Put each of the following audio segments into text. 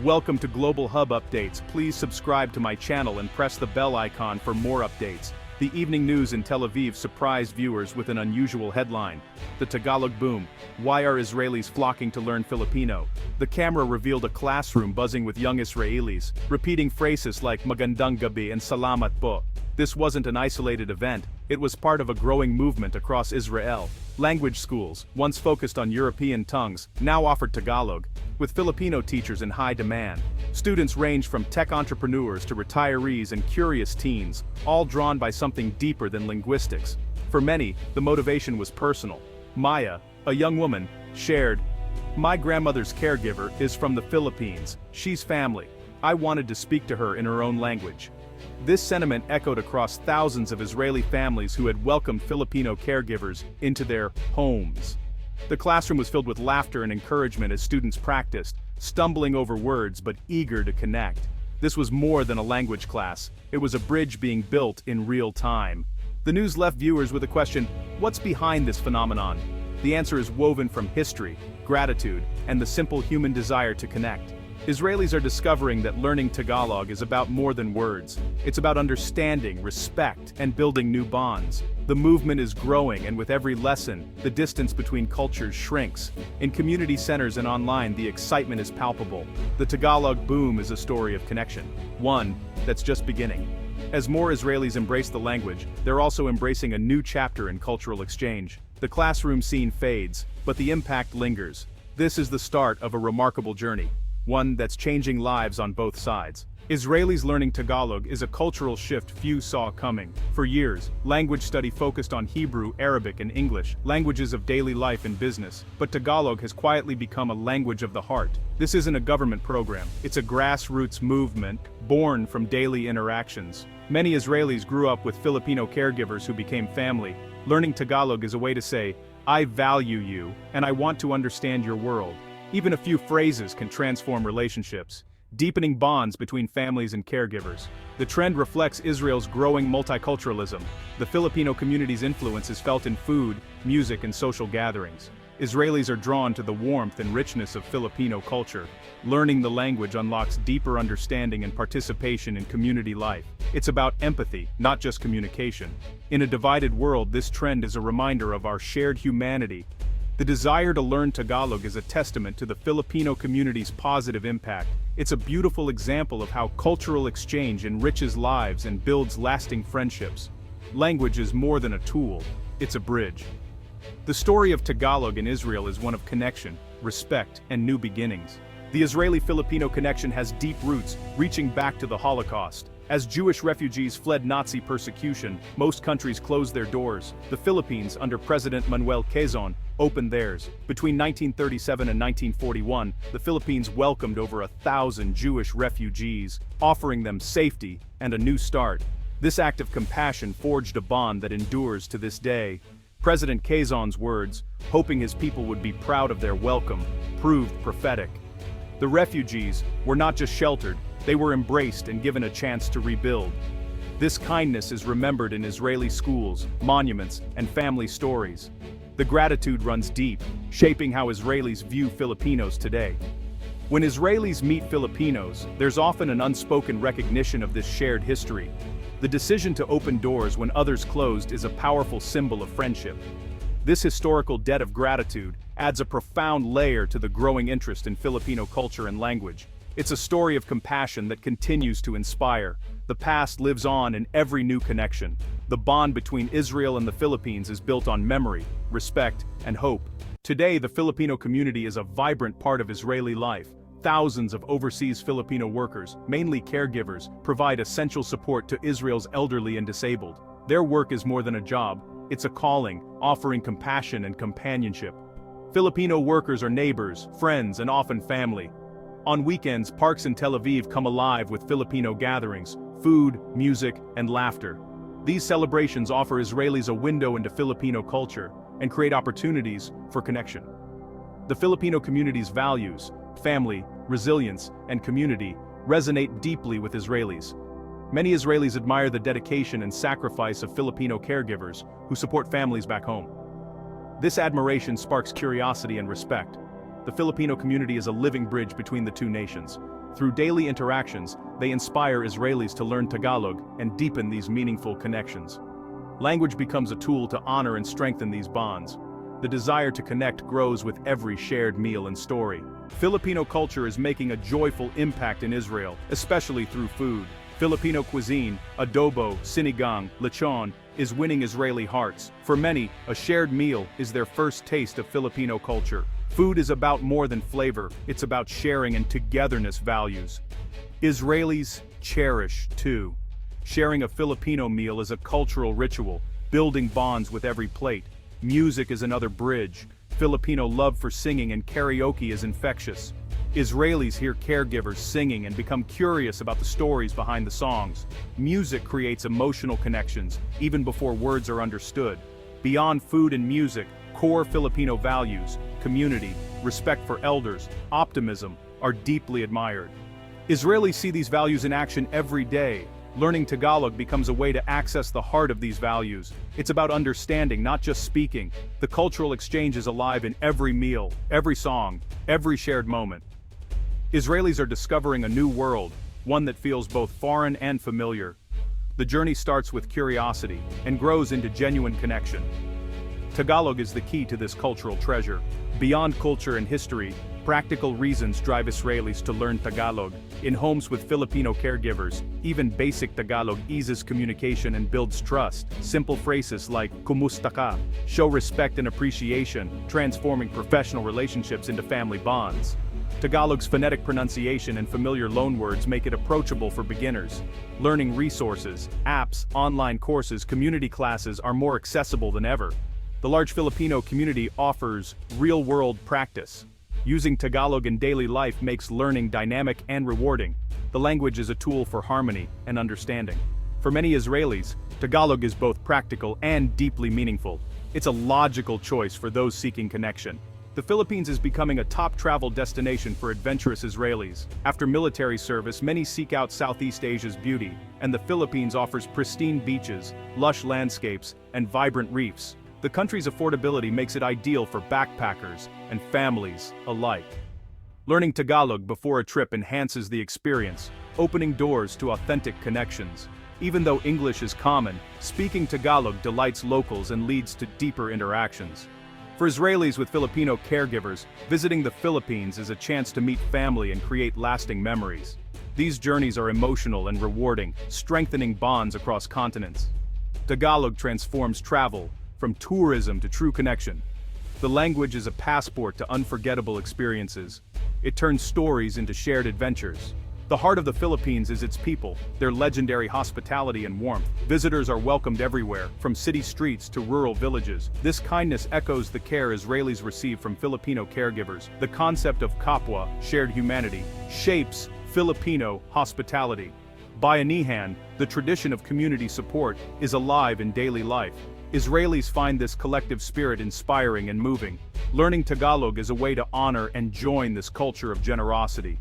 Welcome to Global Hub Updates. Please subscribe to my channel and press the bell icon for more updates. The evening news in Tel Aviv surprised viewers with an unusual headline. The Tagalog boom. Why are Israelis flocking to learn Filipino? The camera revealed a classroom buzzing with young Israelis, repeating phrases like Magandang Gabi and Salamat po. This wasn't an isolated event, it was part of a growing movement across Israel. Language schools, once focused on European tongues, now offered Tagalog, with Filipino teachers in high demand. Students range from tech entrepreneurs to retirees and curious teens, all drawn by something deeper than linguistics. For many, the motivation was personal. Maya, a young woman, shared, "My grandmother's caregiver is from the Philippines, she's family. I wanted to speak to her in her own language." This sentiment echoed across thousands of Israeli families who had welcomed Filipino caregivers into their homes. The classroom was filled with laughter and encouragement as students practiced, stumbling over words but eager to connect. This was more than a language class, it was a bridge being built in real time. The news left viewers with a question: what's behind this phenomenon? The answer is woven from history, gratitude, and the simple human desire to connect. Israelis are discovering that learning Tagalog is about more than words. It's about understanding, respect, and building new bonds. The movement is growing, and with every lesson, the distance between cultures shrinks. In community centers and online, the excitement is palpable. The Tagalog boom is a story of connection, one that's just beginning. As more Israelis embrace the language, they're also embracing a new chapter in cultural exchange. The classroom scene fades, but the impact lingers. This is the start of a remarkable journey, one that's changing lives on both sides. Israelis learning Tagalog is a cultural shift few saw coming. For years, language study focused on Hebrew, Arabic, and English, languages of daily life and business. But Tagalog has quietly become a language of the heart. This isn't a government program, it's a grassroots movement born from daily interactions. Many Israelis grew up with Filipino caregivers who became family. Learning Tagalog is a way to say, "I value you, and I want to understand your world." Even a few phrases can transform relationships, deepening bonds between families and caregivers. The trend reflects Israel's growing multiculturalism. The Filipino community's influence is felt in food, music, and social gatherings. Israelis are drawn to the warmth and richness of Filipino culture. Learning the language unlocks deeper understanding and participation in community life. It's about empathy, not just communication. In a divided world, this trend is a reminder of our shared humanity. The desire to learn Tagalog is a testament to the Filipino community's positive impact. It's a beautiful example of how cultural exchange enriches lives and builds lasting friendships. Language is more than a tool, it's a bridge. The story of Tagalog in Israel is one of connection, respect, and new beginnings. The Israeli-Filipino connection has deep roots, reaching back to the Holocaust. As Jewish refugees fled Nazi persecution, most countries closed their doors. The Philippines, under President Manuel Quezon, opened theirs. Between 1937 and 1941, the Philippines welcomed over 1,000 Jewish refugees, offering them safety and a new start. This act of compassion forged a bond that endures to this day. President Quezon's words, hoping his people would be proud of their welcome, proved prophetic. The refugees were not just sheltered, they were embraced and given a chance to rebuild. This kindness is remembered in Israeli schools, monuments, and family stories. The gratitude runs deep, shaping how Israelis view Filipinos today. When Israelis meet Filipinos, there's often an unspoken recognition of this shared history. The decision to open doors when others closed is a powerful symbol of friendship. This historical debt of gratitude adds a profound layer to the growing interest in Filipino culture and language. It's a story of compassion that continues to inspire. The past lives on in every new connection. The bond between Israel and the Philippines is built on memory, respect, and hope. Today, the Filipino community is a vibrant part of Israeli life. Thousands of overseas Filipino workers, mainly caregivers, provide essential support to Israel's elderly and disabled. Their work is more than a job, it's a calling, offering compassion and companionship. Filipino workers are neighbors, friends, and often family. On weekends, parks in Tel Aviv come alive with Filipino gatherings, food, music, and laughter. These celebrations offer Israelis a window into Filipino culture and create opportunities for connection. The Filipino community's values, family, resilience, and community resonate deeply with Israelis. Many Israelis admire the dedication and sacrifice of Filipino caregivers who support families back home. This admiration sparks curiosity and respect. The Filipino community is a living bridge between the two nations. Through daily interactions, they inspire Israelis to learn Tagalog and deepen these meaningful connections. Language becomes a tool to honor and strengthen these bonds. The desire to connect grows with every shared meal and story. Filipino culture is making a joyful impact in Israel, especially through food. Filipino cuisine, adobo, sinigang, lechon, is winning Israeli hearts. For many, a shared meal is their first taste of Filipino culture. Food is about more than flavor, it's about sharing and togetherness values. Israelis cherish, too. Sharing a Filipino meal is a cultural ritual, building bonds with every plate. Music is another bridge. Filipino love for singing and karaoke is infectious. Israelis hear caregivers singing and become curious about the stories behind the songs. Music creates emotional connections, even before words are understood. Beyond food and music, core Filipino values, community, respect for elders, optimism, are deeply admired. Israelis see these values in action every day. Learning Tagalog becomes a way to access the heart of these values. It's about understanding, not just speaking. The cultural exchange is alive in every meal, every song, every shared moment. Israelis are discovering a new world, one that feels both foreign and familiar. The journey starts with curiosity and grows into genuine connection. Tagalog is the key to this cultural treasure. Beyond culture and history, practical reasons drive Israelis to learn Tagalog. In homes with Filipino caregivers, even basic Tagalog eases communication and builds trust. Simple phrases like "Kumusta ka" show respect and appreciation, transforming professional relationships into family bonds. Tagalog's phonetic pronunciation and familiar loanwords make it approachable for beginners. Learning resources, apps, online courses, community classes are more accessible than ever. The large Filipino community offers real-world practice. Using Tagalog in daily life makes learning dynamic and rewarding. The language is a tool for harmony and understanding. For many Israelis, Tagalog is both practical and deeply meaningful. It's a logical choice for those seeking connection. The Philippines is becoming a top travel destination for adventurous Israelis. After military service, many seek out Southeast Asia's beauty, and the Philippines offers pristine beaches, lush landscapes, and vibrant reefs. The country's affordability makes it ideal for backpackers and families alike. Learning Tagalog before a trip enhances the experience, opening doors to authentic connections. Even though English is common, speaking Tagalog delights locals and leads to deeper interactions. For Israelis with Filipino caregivers, visiting the Philippines is a chance to meet family and create lasting memories. These journeys are emotional and rewarding, strengthening bonds across continents. Tagalog transforms travel from tourism to true connection. The language is a passport to unforgettable experiences. It turns stories into shared adventures. The heart of the Philippines is its people, their legendary hospitality and warmth. Visitors are welcomed everywhere, from city streets to rural villages. This kindness echoes the care Israelis receive from Filipino caregivers. The concept of kapwa, shared humanity, shapes Filipino hospitality. Bayanihan, the tradition of community support, is alive in daily life. Israelis find this collective spirit inspiring and moving. Learning Tagalog is a way to honor and join this culture of generosity.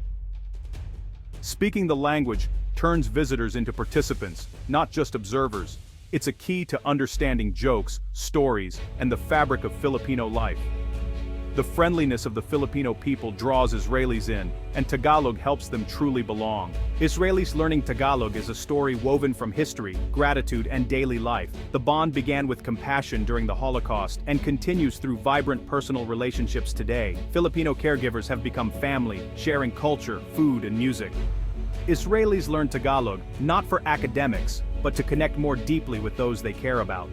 Speaking the language turns visitors into participants, not just observers. It's a key to understanding jokes, stories, and the fabric of Filipino life. The friendliness of the Filipino people draws Israelis in, and Tagalog helps them truly belong. Israelis learning Tagalog is a story woven from history, gratitude, and daily life. The bond began with compassion during the Holocaust and continues through vibrant personal relationships today. Filipino caregivers have become family, sharing culture, food, and music. Israelis learn Tagalog not for academics, but to connect more deeply with those they care about.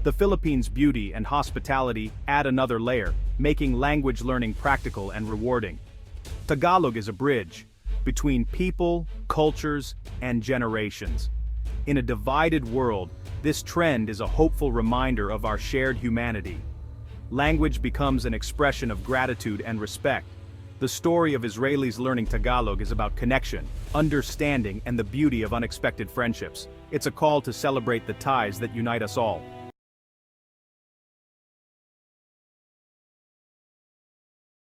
The Philippines' beauty and hospitality add another layer, making language learning practical and rewarding. Tagalog is a bridge between people, cultures, and generations. In a divided world, this trend is a hopeful reminder of our shared humanity. Language becomes an expression of gratitude and respect. The story of Israelis learning Tagalog is about connection, understanding, and the beauty of unexpected friendships. It's a call to celebrate the ties that unite us all.